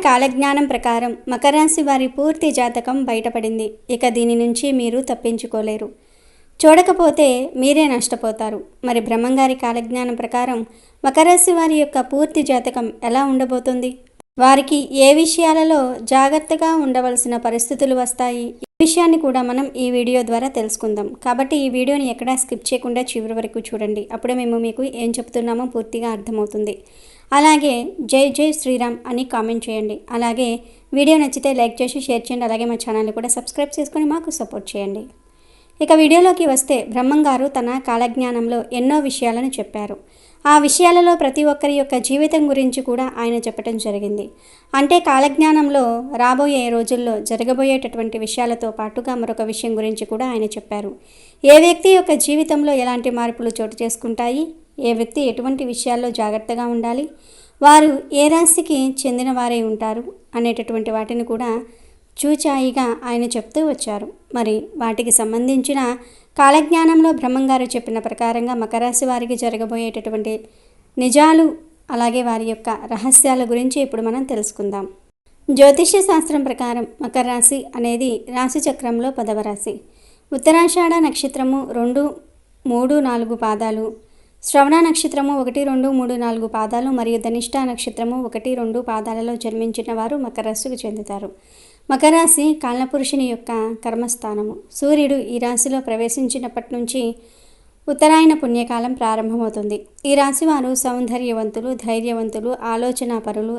కాలజ్ఞానం ప్రకారం మకర రాశి వారి పూర్తి జాతకం బయటపడింది. ఇక దీని నుంచి మీరు తప్పించుకోలేరు. చూడకపోతే మీరే నష్టపోతారు. మరి బ్రహ్మంగారి కాలజ్ఞానం ప్రకారం మకర రాశి వారి యొక్క పూర్తి జాతకం ఎలా ఉండబోతుంది? వారికి ఏ విషయాలలో జాగ్రత్తగా ఉండవలసిన పరిస్థితులు వస్తాయి? ఈ విషయాన్ని కూడా మనం ఈ వీడియో ద్వారా తెలుసుకుందాం. కాబట్టి ఈ వీడియోని ఎక్కడా స్కిప్ చేయకుండా చివరి వరకు చూడండి. అప్పుడే మేము మీకు ఏం చెప్తున్నామో పూర్తిగా అర్థమవుతుంది. అలాగే జై జై శ్రీరామ్ అని కామెంట్ చేయండి. అలాగే వీడియో నచ్చితే లైక్ చేసి షేర్ చేయండి. అలాగే మా ఛానల్ని కూడా సబ్స్క్రైబ్ చేసుకొని మాకు సపోర్ట్ చేయండి. ఇక వీడియోలోకి వస్తే బ్రహ్మంగారు తన కాలజ్ఞానంలో ఎన్నో విషయాలను చెప్పారు. ఆ విషయాలలో ప్రతి ఒక్కరి యొక్క జీవితం గురించి కూడా ఆయన చెప్పడం జరిగింది. అంటే కాలజ్ఞానంలో రాబోయే రోజుల్లో జరగబోయేటటువంటి విషయాలతో పాటుగా మరొక విషయం గురించి కూడా ఆయన చెప్పారు. ఏ వ్యక్తి యొక్క జీవితంలో ఎలాంటి మార్పులు చోటు చేసుకుంటాయి, ఏ వ్యక్తి ఎటువంటి విషయాల్లో జాగ్రత్తగా ఉండాలి, వారు ఏ రాశికి చెందిన వారై ఉంటారు అనేటటువంటి వాటిని కూడా చూచాయిగా ఆయన చెప్తూ వచ్చారు. మరి వాటికి సంబంధించిన కాలజ్ఞానంలో బ్రహ్మంగారు చెప్పిన ప్రకారంగా మకర రాశి వారికి జరగబోయేటటువంటి నిజాలు అలాగే వారి యొక్క రహస్యాల గురించి ఇప్పుడు మనం తెలుసుకుందాం. జ్యోతిష్య శాస్త్రం ప్రకారం మకర రాశి అనేది రాశి చక్రంలో 10వ రాశి. ఉత్తరాషాఢ నక్షత్రము 2, 3, 4 పాదాలు, శ్రవణ నక్షత్రము 1, 2, 3, 4 పాదాలు మరియు ధనిష్ట నక్షత్రము 1, 2 పాదాలలో జన్మించిన వారు మకర రాశికి చెందుతారు. మకర రాశి కాలపురుషుని యొక్క కర్మస్థానము. సూర్యుడు ఈ రాశిలో ప్రవేశించినప్పటి నుంచి ఉత్తరాయణ పుణ్యకాలం ప్రారంభమవుతుంది. ఈ రాశి వారు సౌందర్యవంతులు, ధైర్యవంతులు, ఆలోచనాపరులు,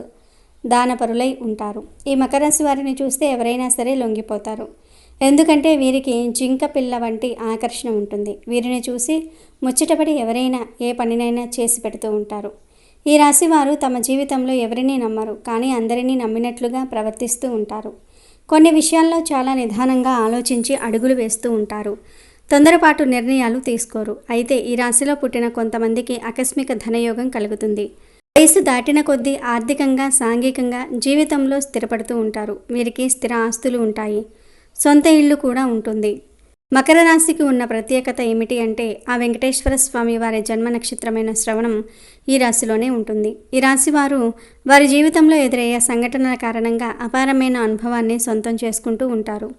దానపరులై ఉంటారు. ఈ మకర రాశి వారిని చూస్తే ఎవరైనా సరే లొంగిపోతారు. ఎందుకంటే వీరికి జింక పిల్ల వంటి ఆకర్షణ ఉంటుంది. వీరిని చూసి ముచ్చటపడి ఎవరైనా ఏ పనినైనా చేసి పెడుతూ ఉంటారు. ఈ రాశి వారు తమ జీవితంలో ఎవరినీ నమ్మరు, కానీ అందరినీ నమ్మినట్లుగా ప్రవర్తిస్తూ ఉంటారు. కొన్ని విషయాల్లో చాలా నిదానంగా ఆలోచించి అడుగులు వేస్తూ ఉంటారు. తొందరపాటు నిర్ణయాలు తీసుకోరు. అయితే ఈ రాశిలో పుట్టిన కొంతమందికి ఆకస్మిక ధనయోగం కలుగుతుంది. వయసు దాటిన కొద్దీ ఆర్థికంగా, సాంఘికంగా జీవితంలో స్థిరపడుతూ ఉంటారు. వీరికి స్థిర ఆస్తులు ఉంటాయి. సొంత ఇల్లు కూడా ఉంటుంది. మకర రాశికి ఉన్న ప్రత్యేకత ఏమిటి అంటే ఆ వెంకటేశ్వర స్వామి వారి జన్మ నక్షత్రమైన శ్రవణం ఈ రాశిలోనే ఉంటుంది. ఈ రాశి వారు వారి జీవితంలో ఎదురయ్యే సంఘటనల కారణంగా అపారమైన అనుభవాన్ని సొంతం చేసుకుంటూ ఉంటారు.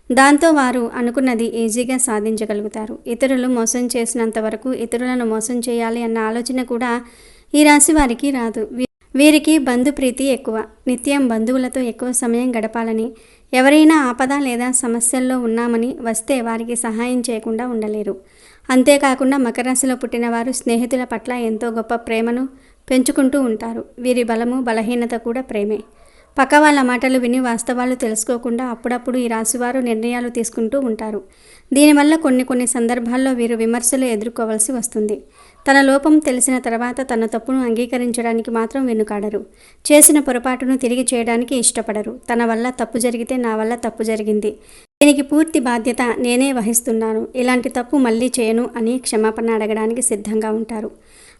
దాంతో వారు అనుకున్నది ఈజీగా సాధించగలుగుతారు. ఇతరులు మోసం చేసినంత వరకు ఇతరులను మోసం చేయాలి అన్న ఆలోచన కూడా ఈ రాశి వారికి రాదు. వీరికి బంధుప్రీతి ఎక్కువ. నిత్యం బంధువులతో ఎక్కువ సమయం గడపాలని, ఎవరైనా ఆపద లేదా సమస్యల్లో ఉన్నామని వస్తే వారికి సహాయం చేయకుండా ఉండలేరు. అంతేకాకుండా మకర రాశిలో పుట్టిన వారు స్నేహితుల పట్ల ఎంతో గొప్ప ప్రేమను పెంచుకుంటూ ఉంటారు. వీరి బలము, బలహీనత కూడా ప్రేమే. పక్క వాళ్ళ మాటలు విని వాస్తవాలు తెలుసుకోకుండా అప్పుడప్పుడు ఈ రాశివారు నిర్ణయాలు తీసుకుంటూ ఉంటారు. దీనివల్ల కొన్ని సందర్భాల్లో వీరు విమర్శలు ఎదుర్కోవాల్సి వస్తుంది. తన లోపం తెలిసిన తర్వాత తన తప్పును అంగీకరించడానికి మాత్రం వెనుకాడరు. చేసిన పొరపాటును తిరిగి చేయడానికి ఇష్టపడరు. తన వల్ల తప్పు జరిగితే నా వల్ల తప్పు జరిగింది, దీనికి పూర్తి బాధ్యత నేనే వహిస్తున్నాను, ఇలాంటి తప్పు మళ్ళీ చేయను అని క్షమాపణ అడగడానికి సిద్ధంగా ఉంటారు.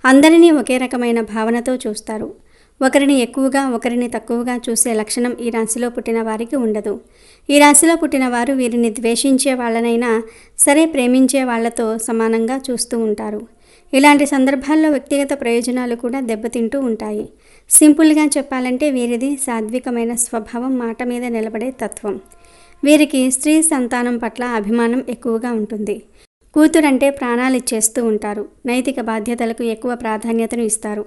అందరినీ ఒకే రకమైన భావనతో చూస్తారు. ఒకరిని ఎక్కువగా ఒకరిని తక్కువగా చూసే లక్షణం ఈ రాశిలో పుట్టిన వారికి ఉండదు. ఈ రాశిలో పుట్టిన వారు వీరిని ద్వేషించే వాళ్ళనైనా సరే ప్రేమించే వాళ్లతో సమానంగా చూస్తూ ఉంటారు. ఇలాంటి సందర్భాల్లో వ్యక్తిగత ప్రయోజనాలు కూడా దెబ్బతింటూ ఉంటాయి. సింపుల్గా చెప్పాలంటే వీరిది సాత్వికమైన స్వభావం, మాట మీద నిలబడే తత్వం. వీరికి స్త్రీ సంతానం పట్ల అభిమానం ఎక్కువగా ఉంటుంది. కూతురంటే ప్రాణాలు ఇచ్చేస్తూ ఉంటారు. నైతిక బాధ్యతలకు ఎక్కువ ప్రాధాన్యతను ఇస్తారు.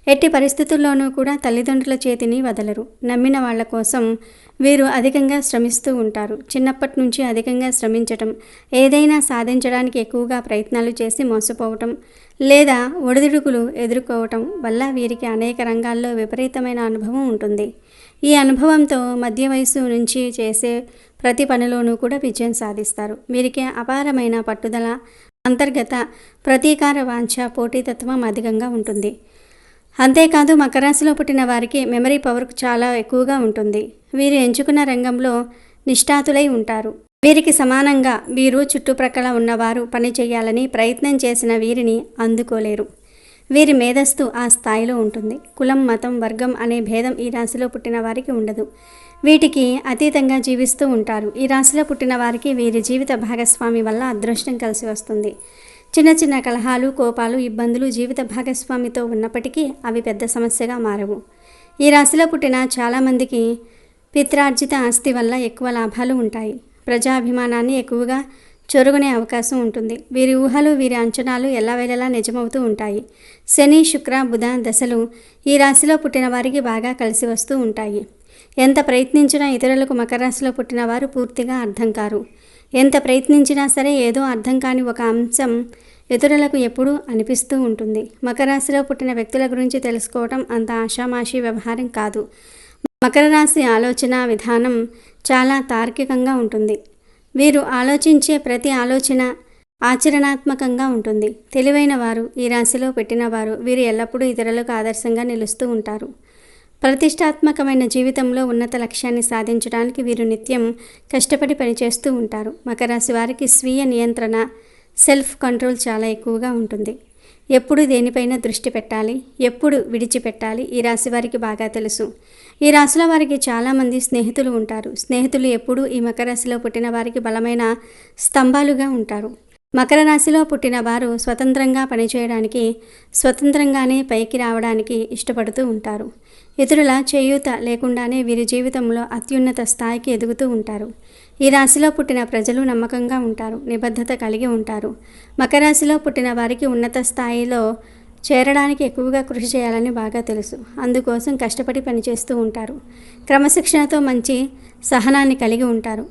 ఎట్టి పరిస్థితుల్లోనూ కూడా తల్లిదండ్రుల చేతిని వదలరు. నమ్మిన వాళ్ల కోసం వీరు అధికంగా శ్రమిస్తూ ఉంటారు. చిన్నప్పటి నుంచి అధికంగా శ్రమించటం, ఏదైనా సాధించడానికి ఎక్కువగా ప్రయత్నాలు చేసి మోసపోవటం లేదా ఒడిదుడుకులు ఎదుర్కోవటం వల్ల వీరికి అనేక రంగాల్లో విపరీతమైన అనుభవం ఉంటుంది. ఈ అనుభవంతో మధ్య వయసు నుంచి చేసే ప్రతి పనిలోనూ కూడా విజయం సాధిస్తారు. వీరికి అపారమైన పట్టుదల, అంతర్గత ప్రతీకార వాంఛ, పోటీతత్వం అధికంగా ఉంటుంది. అంతేకాదు మకర రాశిలో పుట్టిన వారికి మెమరీ పవర్ చాలా ఎక్కువగా ఉంటుంది. వీరు ఎంచుకున్న రంగంలో నిష్ఠాతులై ఉంటారు. వీరికి సమానంగా వీరు చుట్టుప్రక్కల ఉన్నవారు పని చేయాలని ప్రయత్నం చేసిన వీరిని అందుకోలేరు. వీరి మేధస్సు ఆ స్థాయిలో ఉంటుంది. కులం, మతం, వర్గం అనే భేదం ఈ రాశిలో పుట్టిన వారికి ఉండదు. వీటికి అతీతంగా జీవిస్తూ ఉంటారు. ఈ రాశిలో పుట్టిన వారికి వీరి జీవిత భాగస్వామి వల్ల అదృష్టం కలిసి వస్తుంది. చిన్న చిన్న కలహాలు, కోపాలు, ఇబ్బందులు జీవిత భాగస్వామితో ఉన్నప్పటికీ అవి పెద్ద సమస్యగా మారవు. ఈ రాశిలో పుట్టిన చాలామందికి పిత్రార్జిత ఆస్తి వల్ల ఎక్కువ లాభాలు ఉంటాయి. ప్రజాభిమానాన్ని ఎక్కువగా చొరుగునే అవకాశం ఉంటుంది. వీరి ఊహలు, వీరి అంచనాలు ఎల్లవేళలా నిజమవుతూ ఉంటాయి. శని, శుక్ర, బుధ దశలు ఈ రాశిలో పుట్టిన వారికి బాగా కలిసి వస్తూ ఉంటాయి. ఎంత ప్రయత్నించినా ఇతరులకు మకర రాశిలో పుట్టిన వారు పూర్తిగా అర్థం కారు. ఎంత ప్రయత్నించినా సరే ఏదో అర్థం కాని ఒక అంశం ఇతరులకు ఎప్పుడూ అనిపిస్తూ ఉంటుంది. మకర రాశిలో పుట్టిన వ్యక్తుల గురించి తెలుసుకోవటం అంత ఆషామాషీ వ్యవహారం కాదు. మకర రాశి ఆలోచన విధానం చాలా తార్కికంగా ఉంటుంది. వీరు ఆలోచించే ప్రతి ఆలోచన ఆచరణాత్మకంగా ఉంటుంది. తెలివైన వారు, ఈ రాశిలో పెట్టినవారు వీరు ఎల్లప్పుడూ ఇతరులకు ఆదర్శంగా నిలుస్తూ ఉంటారు. ప్రతిష్టాత్మకమైన జీవితంలో ఉన్నత లక్ష్యాన్ని సాధించడానికి వీరు నిత్యం కష్టపడి పనిచేస్తూ ఉంటారు. మకర రాశి వారికి స్వీయ నియంత్రణ, సెల్ఫ్ కంట్రోల్ చాలా ఎక్కువగా ఉంటుంది. ఎప్పుడు దేనిపైన దృష్టి పెట్టాలి, ఎప్పుడు విడిచిపెట్టాలి ఈ రాశి వారికి బాగా తెలుసు. ఈ రాశిలో వారికి చాలామంది స్నేహితులు ఉంటారు. స్నేహితులు ఎప్పుడూ ఈ మకర రాశిలో పుట్టిన వారికి బలమైన స్తంభాలుగా ఉంటారు. మకర రాశిలో పుట్టిన వారు స్వతంత్రంగా పనిచేయడానికి, స్వతంత్రంగానే పైకి రావడానికి ఇష్టపడుతూ ఉంటారు. ఇతరుల చేయూత లేకుండానే వీరి జీవితంలో అత్యున్నత స్థాయికి ఎదుగుతూ ఉంటారు. ఈ రాశిలో పుట్టిన ప్రజలు నమ్మకంగా ఉంటారు, నిబద్ధత కలిగి ఉంటారు. మకర రాశిలో పుట్టిన వారికి ఉన్నత స్థాయిలో చేరడానికి ఎక్కువగా కృషి చేయాలని బాగా తెలుసు. అందుకోసం కష్టపడి పనిచేస్తూ ఉంటారు. క్రమశిక్షణతో మంచి సహనాన్ని కలిగి ఉంటారు.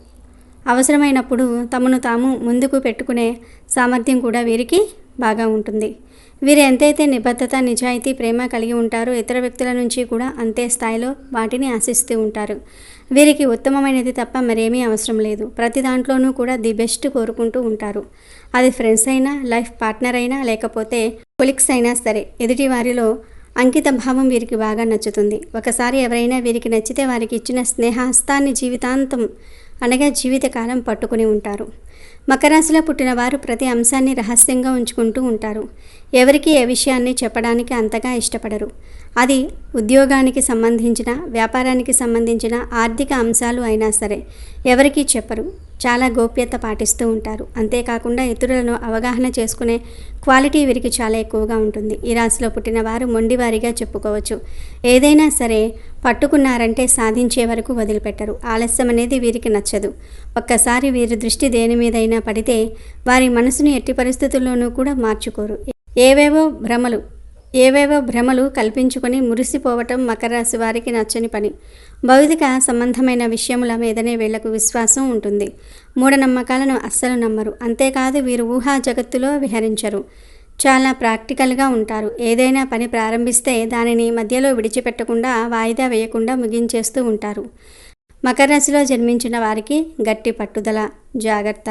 అవసరమైనప్పుడు తమను తాము ముందుకు పెట్టుకునే సామర్థ్యం కూడా వీరికి బాగా ఉంటుంది. వీరు ఎంతైతే నిబద్ధత, నిజాయితీ, ప్రేమ కలిగి ఉంటారో ఇతర వ్యక్తుల నుంచి కూడా అంతే స్థాయిలో వాటిని ఆశిస్తూ ఉంటారు. వీరికి ఉత్తమమైనది తప్ప మరేమీ అవసరం లేదు. ప్రతి దాంట్లోనూ కూడా ది బెస్ట్ కోరుకుంటూ ఉంటారు. అది ఫ్రెండ్స్ అయినా, లైఫ్ పార్ట్నర్ అయినా, లేకపోతే కొలీగ్స్ అయినా సరే ఎదుటి వారిలో అంకిత భావం వీరికి బాగా నచ్చుతుంది. ఒకసారి ఎవరైనా వీరికి నచ్చితే వారికి ఇచ్చిన స్నేహహస్తాన్ని జీవితాంతం అనగా జీవితకాలం పట్టుకుని ఉంటారు. మకర రాశిలో పుట్టిన వారు ప్రతి అంశాన్ని రహస్యంగా ఉంచుకుంటూ ఉంటారు. ఎవరికి ఏ విషయాన్ని చెప్పడానికి అంతగా ఇష్టపడరు. అది ఉద్యోగానికి సంబంధించిన, వ్యాపారానికి సంబంధించిన ఆర్థిక అంశాలు అయినా సరే ఎవరికీ చెప్పరు. చాలా గోప్యత పాటిస్తూ ఉంటారు. అంతేకాకుండా ఇతరులను అవగాహన చేసుకునే క్వాలిటీ వీరికి చాలా ఎక్కువగా ఉంటుంది. ఈ రాశిలో పుట్టిన వారు మొండివారిగా చెప్పుకోవచ్చు. ఏదైనా సరే పట్టుకున్నారంటే సాధించే వరకు వదిలిపెట్టరు. ఆలస్యం అనేది వీరికి నచ్చదు. ఒక్కసారి వీరి దృష్టి దేని మీదైనా పడితే వారి మనసును ఎట్టి పరిస్థితుల్లోనూ కూడా మార్చుకోరు. ఏవేవో భ్రమలు కల్పించుకొని మురిసిపోవటం మకర రాశి వారికి నచ్చని పని. భౌతిక సంబంధమైన విషయముల మీదనే వీళ్లకు విశ్వాసం ఉంటుంది. మూఢనమ్మకాలను అస్సలు నమ్మరు. అంతేకాదు వీరు ఊహా జగత్తులో విహరించరు. చాలా ప్రాక్టికల్గా ఉంటారు. ఏదైనా పని ప్రారంభిస్తే దానిని మధ్యలో విడిచిపెట్టకుండా, వాయిదా వేయకుండా ముగించేస్తూ ఉంటారు. మకర రాశిలో జన్మించిన వారికి గట్టి పట్టుదల, జాగ్రత్త,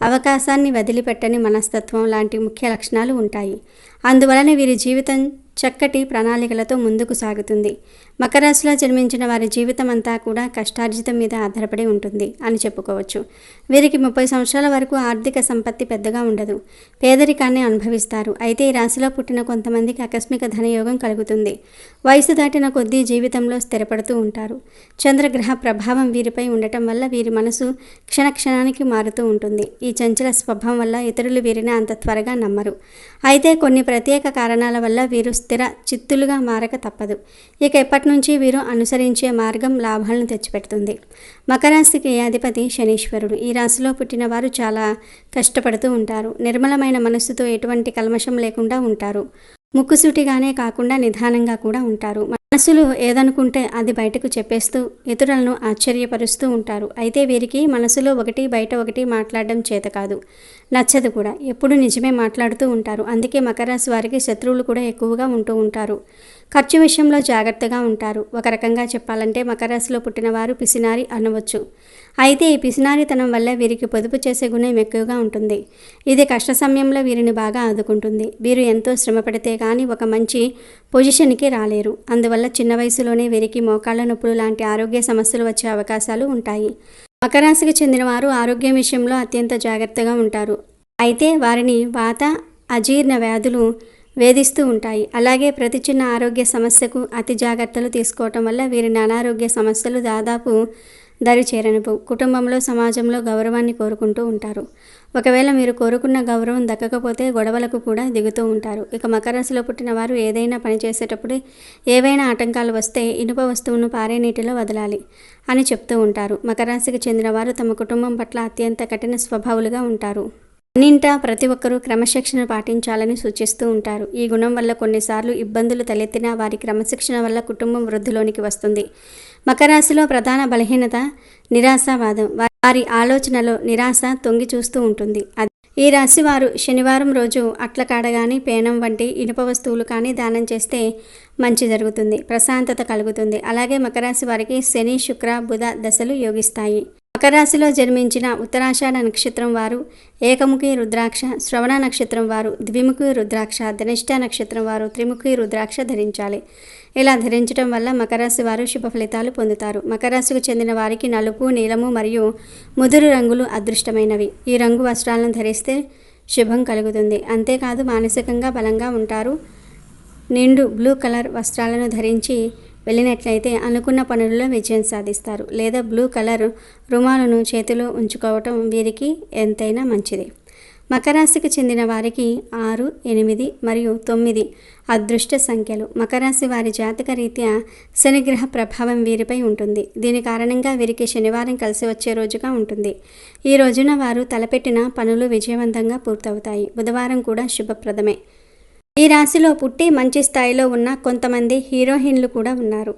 అవకాశాన్ని వదిలిపెట్టని మనస్తత్వం లాంటి ముఖ్య లక్షణాలు ఉంటాయి. అందువలన వీరి జీవితం చక్కటి ప్రణాళికలతో ముందుకు సాగుతుంది. మకర రాశిలో జన్మించిన వారి జీవితం అంతా కూడా కష్టార్జితం మీద ఆధారపడి ఉంటుంది అని చెప్పుకోవచ్చు. వీరికి 30 సంవత్సరాల వరకు ఆర్థిక సంపత్తి పెద్దగా ఉండదు. పేదరికాన్ని అనుభవిస్తారు. అయితే ఈ రాశిలో పుట్టిన కొంతమందికి ఆకస్మిక ధనయోగం కలుగుతుంది. వయసు దాటిన కొద్దీ జీవితంలో స్థిరపడుతూ ఉంటారు. చంద్రగ్రహ ప్రభావం వీరిపై ఉండటం వల్ల వీరి మనసు క్షణక్షణానికి మారుతూ ఉంటుంది. ఈ చంచల స్వభావం వల్ల ఇతరులు వీరిని అంత త్వరగా నమ్మరు. అయితే కొన్ని ప్రత్యేక కారణాల వల్ల వీరు స్థిర చిత్తులుగా మారక తప్పదు. ఇక ఎప్పటి నుంచి వీరు అనుసరించే మార్గం లాభాలను తెచ్చిపెడుతుంది. మకర రాశికి అధిపతి శనీశ్వరుడు. ఈ రాశిలో పుట్టిన వారు చాలా కష్టపడుతూ ఉంటారు. నిర్మలమైన మనస్సుతో ఎటువంటి కల్మషం లేకుండా ఉంటారు. ముక్కుసూటిగానే కాకుండా నిదానంగా కూడా ఉంటారు. మనసులో ఏదనుకుంటే అది బయటకు చెప్పేస్తూ ఇతరులను ఆశ్చర్యపరుస్తూ ఉంటారు. అయితే వీరికి మనసులో ఒకటి బయట ఒకటి మాట్లాడడం చేత కాదు, నచ్చదు కూడా. ఎప్పుడు నిజమే మాట్లాడుతూ ఉంటారు. అందుకే మకర రాశి వారికి శత్రువులు కూడా ఎక్కువగా ఉంటూ ఉంటారు. ఖర్చు విషయంలో జాగ్రత్తగా ఉంటారు. ఒక రకంగా చెప్పాలంటే మకర రాశిలో పుట్టిన వారు పిసినారి అనవచ్చు. అయితే ఈ పిసినారితనం వల్ల వీరికి పొదుపు చేసే గుణం ఎక్కువగా ఉంటుంది. ఇది కష్ట సమయంలో వీరిని బాగా ఆదుకుంటుంది. వీరు ఎంతో శ్రమ పడితే కానీ ఒక మంచి పొజిషన్కి రాలేరు. అందువల్ల చిన్న వయసులోనే వీరికి మోకాళ్ళ నొప్పులు లాంటి ఆరోగ్య సమస్యలు వచ్చే అవకాశాలు ఉంటాయి. మకర రాశికి చెందిన వారు ఆరోగ్యం విషయంలో అత్యంత జాగ్రత్తగా ఉంటారు. అయితే వారిని వాత, అజీర్ణ వ్యాధులు వేధిస్తూ ఉంటాయి. అలాగే ప్రతి చిన్న ఆరోగ్య సమస్యకు అతి జాగ్రత్తలు తీసుకోవటం వల్ల వీరిని అనారోగ్య సమస్యలు దాదాపు దరి చేరనిపు. కుటుంబంలో సమాజంలో గౌరవాన్ని కోరుకుంటూ ఉంటారు. ఒకవేళ మీరు కోరుకున్న గౌరవం దక్కకపోతే గొడవలకు కూడా దిగుతూ ఉంటారు. ఇక మకర రాశిలో పుట్టిన వారు ఏదైనా పని చేసేటప్పుడు ఏవైనా ఆటంకాలు వస్తే ఇనుప వస్తువును పారే నీటిలో వదలాలి అని చెప్తూ ఉంటారు. మకర రాశికి చెందిన వారు తమ కుటుంబం పట్ల అత్యంత కఠిన స్వభావులుగా ఉంటారు. అన్నింటా ప్రతి ఒక్కరూ క్రమశిక్షణ పాటించాలని సూచిస్తూ ఉంటారు. ఈ గుణం వల్ల కొన్నిసార్లు ఇబ్బందులు తలెత్తినా వారి క్రమశిక్షణ వల్ల కుటుంబం వృద్ధిలోనికి వస్తుంది. మకర రాశిలో ప్రధాన బలహీనత నిరాశావాదం. వారి ఆలోచనలో నిరాశ తొంగి చూస్తూ ఉంటుంది. ఈ రాశి వారు శనివారం రోజు అట్ల కాడ కానీ పేనం వంటి ఇనుప వస్తువులు కానీ దానం చేస్తే మంచి జరుగుతుంది, ప్రశాంతత కలుగుతుంది. అలాగే మకర రాశి వారికి శని, శుక్ర, బుధ దశలు యోగిస్తాయి. మకర రాశిలో జన్మించిన ఉత్తరాషాఢ నక్షత్రం వారు ఏకముఖి రుద్రాక్ష, శ్రవణ నక్షత్రం వారు ద్విముఖి రుద్రాక్ష, ధనిష్ట నక్షత్రం వారు త్రిముఖి రుద్రాక్ష ధరించాలి. ఇలా ధరించడం వల్ల మకర రాశి వారు శుభ ఫలితాలు పొందుతారు. మకర రాశికి చెందిన వారికి నలుపు, నీలము మరియు ముదురు రంగులు అదృష్టమైనవి. ఈ రంగు వస్త్రాలను ధరిస్తే శుభం కలుగుతుంది. అంతేకాదు మానసికంగా బలంగా ఉంటారు. నిండు బ్లూ కలర్ వస్త్రాలను ధరించి వెళ్ళినట్లయితే అనుకున్న పనులలో విజయం సాధిస్తారు. లేదా బ్లూ కలర్ రుమాలను చేతిలో ఉంచుకోవటం వీరికి ఎంతైనా మంచిది. మకర రాశికి చెందిన వారికి 6, 8 మరియు 9 అదృష్ట సంఖ్యలు. మకర రాశి వారి జాతక రీత్యా శనిగ్రహ ప్రభావం వీరిపై ఉంటుంది. దీని కారణంగా వీరికి శనివారం కలిసి వచ్చే రోజుగా ఉంటుంది. ఈ రోజున వారు తలపెట్టిన పనులు విజయవంతంగా పూర్తవుతాయి. బుధవారం కూడా శుభప్రదమే. ఈ రాశిలో పుట్టి మంచి స్థాయిలో ఉన్న కొంతమంది హీరోయిన్లు కూడా ఉన్నారు.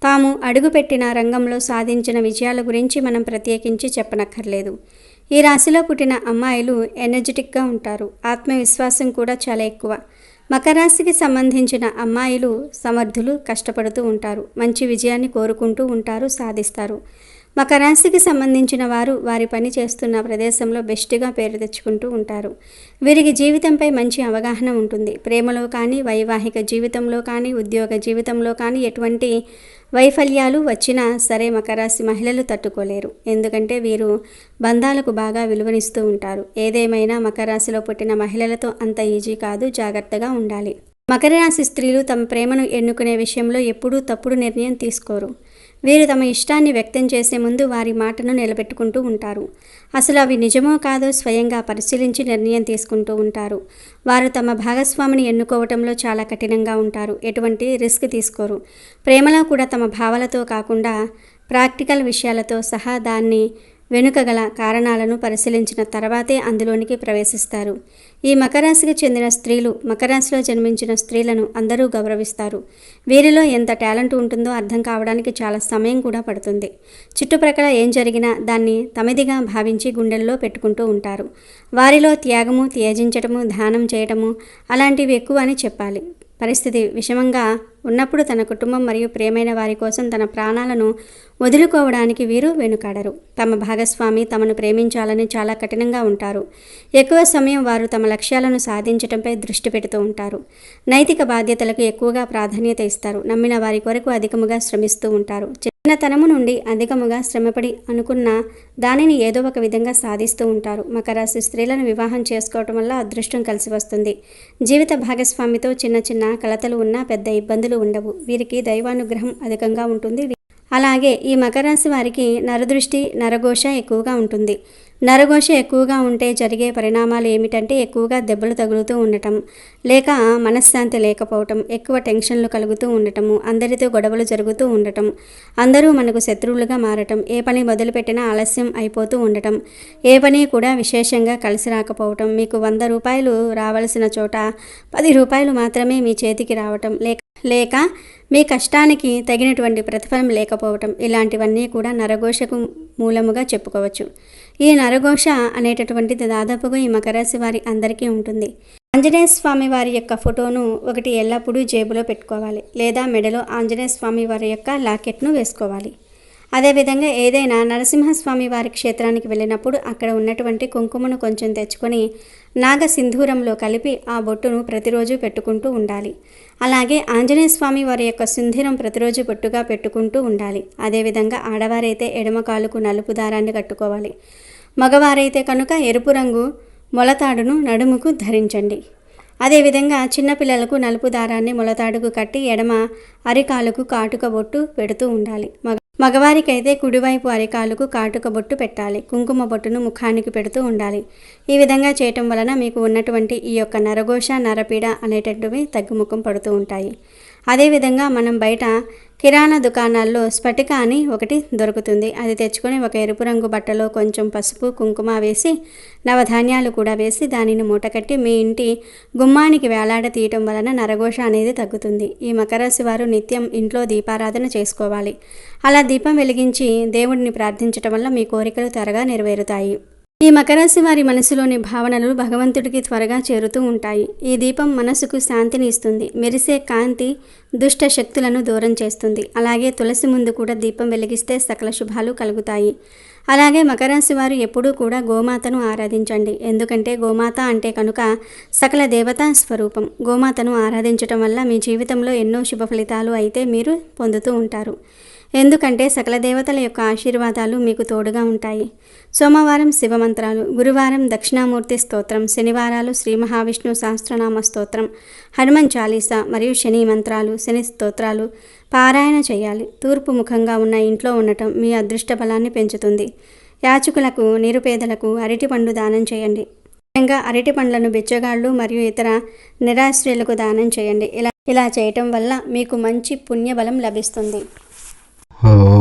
తాము అడుగుపెట్టిన రంగంలో సాధించిన విజయాల గురించి మనం ప్రత్యేకించి చెప్పనక్కర్లేదు. ఈ రాశిలో పుట్టిన అమ్మాయిలు ఎనర్జెటిక్గా ఉంటారు. ఆత్మవిశ్వాసం కూడా చాలా ఎక్కువ. మకర రాశికి సంబంధించిన అమ్మాయిలు సమర్థులు, కష్టపడుతూ ఉంటారు. మంచి విజయాన్ని కోరుకుంటూ ఉంటారు, సాధిస్తారు. మకర రాశికి సంబంధించిన వారు వారి పని చేస్తున్న ప్రదేశంలో బెస్ట్గా పేరు తెచ్చుకుంటూ ఉంటారు. వీరికి జీవితంపై మంచి అవగాహన ఉంటుంది. ప్రేమలో కానీ, వైవాహిక జీవితంలో కానీ, ఉద్యోగ జీవితంలో కానీ ఎటువంటి వైఫల్యాలు వచ్చినా సరే మకర రాశి మహిళలు తట్టుకోలేరు. ఎందుకంటే వీరు బంధాలకు బాగా విలువనిస్తూ ఉంటారు. ఏదేమైనా మకర రాశిలో పుట్టిన మహిళలతో అంత ఈజీ కాదు, జాగ్రత్తగా ఉండాలి. మకర రాశి స్త్రీలు తమ ప్రేమను ఎన్నుకునే విషయంలో ఎప్పుడూ తప్పుడు నిర్ణయం తీసుకోరు. వీరు తమ ఇష్టాన్ని వ్యక్తం చేసే ముందు వారి మాటను నిలబెట్టుకుంటూ ఉంటారు. అసలు అవి నిజమో కాదో స్వయంగా పరిశీలించి నిర్ణయం తీసుకుంటూ ఉంటారు. వారు తమ భాగస్వామిని ఎన్నుకోవటంలో చాలా కఠినంగా ఉంటారు. ఎటువంటి రిస్క్ తీసుకోరు. ప్రేమలో కూడా తమ భావాలతో కాకుండా ప్రాక్టికల్ విషయాలతో సహా దాన్ని వెనుక గల కారణాలను పరిశీలించిన తర్వాతే అందులోనికి ప్రవేశిస్తారు. ఈ మకర రాశికి చెందిన స్త్రీలు, మకర రాశిలో జన్మించిన స్త్రీలను అందరూ గౌరవిస్తారు. వీరిలో ఎంత టాలెంట్ ఉంటుందో అర్థం కావడానికి చాలా సమయం కూడా పడుతుంది. చుట్టుప్రక్కల ఏం జరిగినా దాన్ని తమదిగా భావించి గుండెల్లో పెట్టుకుంటూ ఉంటారు. వారిలో త్యాగము, త్యజించటము, దానం చేయటము అలాంటివి ఎక్కువ అని చెప్పాలి. పరిస్థితి విషమంగా ఉన్నప్పుడు తన కుటుంబం మరియు ప్రియమైన వారి కోసం తన ప్రాణాలను వదులుకోవడానికి వీరు వెనుకాడరు. తమ భాగస్వామి తమను ప్రేమించాలని చాలా కఠినంగా ఉంటారు. ఎక్కువ సమయం వారు తమ లక్ష్యాలను సాధించడంపై దృష్టి పెడుతూ ఉంటారు. నైతిక బాధ్యతలకు ఎక్కువగా ప్రాధాన్యత ఇస్తారు. నమ్మిన వారి కొరకు అధికముగా శ్రమిస్తూ ఉంటారు. చిన్నతనము నుండి అధికముగా శ్రమపడి అనుకున్న దానిని ఏదో ఒక విధంగా సాధిస్తూ ఉంటారు. మకర రాశి స్త్రీలను వివాహం చేసుకోవటం వల్ల అదృష్టం కలిసి వస్తుంది. జీవిత భాగస్వామితో చిన్న చిన్న కలతలు ఉన్నా పెద్ద ఇబ్బందులు ఉండవు. వీరికి దైవానుగ్రహం అధికంగా ఉంటుంది. అలాగే ఈ మకర రాశి వారికి నరదృష్టి, నరఘోష ఎక్కువగా ఉంటుంది. నరఘోష ఎక్కువగా ఉంటే జరిగే పరిణామాలు ఏమిటంటే ఎక్కువగా దెబ్బలు తగులుతూ ఉండటం, లేక మనశ్శాంతి లేకపోవటం, ఎక్కువ టెన్షన్లు కలుగుతూ ఉండటము, అందరితో గొడవలు జరుగుతూ ఉండటం, అందరూ మనకు శత్రువులుగా మారటం, ఏ పని మొదలుపెట్టినా ఆలస్యం అయిపోతూ ఉండటం, ఏ పని కూడా విశేషంగా కలిసి రాకపోవటం, మీకు 100 రూపాయలు రావాల్సిన చోట 10 రూపాయలు మాత్రమే మీ చేతికి రావటం, లేక మీ కష్టానికి తగినటువంటి ప్రతిఫలం లేకపోవటం, ఇలాంటివన్నీ కూడా నరఘోషకు మూలముగా చెప్పుకోవచ్చు. ఈ నరఘోష అనేటటువంటిది దాదాపుగా ఈ మకర రాశి వారి అందరికీ ఉంటుంది. ఆంజనేయ స్వామి వారి యొక్క ఫోటోను ఒకటి ఎల్లప్పుడూ జేబులో పెట్టుకోవాలి, లేదా మెడలో ఆంజనేయ స్వామి వారి యొక్క లాకెట్ను వేసుకోవాలి. అదేవిధంగా ఏదైనా నరసింహస్వామి వారి క్షేత్రానికి వెళ్ళినప్పుడు అక్కడ ఉన్నటువంటి కుంకుమను కొంచెం తెచ్చుకొని నాగ సింధూరంలో కలిపి ఆ బొట్టును ప్రతిరోజు పెట్టుకుంటూ ఉండాలి. అలాగే ఆంజనేయ స్వామి వారి యొక్క సింధూరం ప్రతిరోజు బొట్టుగా పెట్టుకుంటూ ఉండాలి. అదేవిధంగా ఆడవారైతే ఎడమ కాలుకు నలుపు దారాన్ని కట్టుకోవాలి. మగవారైతే కనుక ఎరుపు రంగు మొలతాడును నడుముకు ధరించండి. అదేవిధంగా చిన్నపిల్లలకు నలుపు దారాన్ని మొలతాడుకు కట్టి ఎడమ అరికాలుకు కాటుక బొట్టు పెడుతూ ఉండాలి. మగవారికైతే కుడివైపు అరికాలుకు కాటుక బొట్టు పెట్టాలి. కుంకుమ బొట్టును ముఖానికి పెడుతూ ఉండాలి. ఈ విధంగా చేయటం వలన మీకు ఉన్నటువంటి ఈ యొక్క నరఘోష, నరపీడ అనేటటువంటివి తగ్గుముఖం పడుతూ ఉంటాయి. అదేవిధంగా మనం బయట కిరాణా దుకాణాల్లో స్ఫటిక అని ఒకటి దొరుకుతుంది. అది తెచ్చుకొని ఒక ఎరుపు రంగు బట్టలో కొంచెం పసుపు, కుంకుమ వేసి నవధాన్యాలు కూడా వేసి దానిని మూటకట్టి మీ ఇంటి గుమ్మానికి వేలాడ తీయటం వలన నరఘోష అనేది తగ్గుతుంది. ఈ మకర రాశి వారు నిత్యం ఇంట్లో దీపారాధన చేసుకోవాలి. అలా దీపం వెలిగించి దేవుడిని ప్రార్థించటం వల్ల మీ కోరికలు త్వరగా నెరవేరుతాయి. ఈ మకర రాశి వారి మనసులోని భావనలు భగవంతుడికి త్వరగా చేరుతూ ఉంటాయి. ఈ దీపం మనసుకు శాంతిని ఇస్తుంది. మెరిసే కాంతి దుష్ట శక్తులను దూరం చేస్తుంది. అలాగే తులసి ముందు కూడా దీపం వెలిగిస్తే సకల శుభాలు కలుగుతాయి. అలాగే మకర రాశి వారు ఎప్పుడూ కూడా గోమాతను ఆరాధించండి. ఎందుకంటే గోమాత అంటే కనుక సకల దేవతా స్వరూపం. గోమాతను ఆరాధించటం వల్ల మీ జీవితంలో ఎన్నో శుభ ఫలితాలు అయితే మీరు పొందుతూ ఉంటారు. ఎందుకంటే సకల దేవతల యొక్క ఆశీర్వాదాలు మీకు తోడుగా ఉంటాయి. సోమవారం శివమంత్రాలు, గురువారం దక్షిణామూర్తి స్తోత్రం, శనివారాలు శ్రీ మహావిష్ణు సహస్రనామ స్తోత్రం, హనుమాన్ చాలీసా మరియు శని మంత్రాలు, శని స్తోత్రాలు పారాయణ చేయాలి. తూర్పు ముఖంగా ఉన్న ఇంట్లో ఉండటం మీ అదృష్ట బలాన్ని పెంచుతుంది. యాచకులకు, నిరుపేదలకు అరటిపండు దానం చేయండి. ముఖ్యంగా అరటి పండ్లను బిచ్చగాళ్ళు మరియు ఇతర నిరాశ్రయులకు దానం చేయండి. ఇలా చేయటం వల్ల మీకు మంచి పుణ్యబలం లభిస్తుంది. ఓం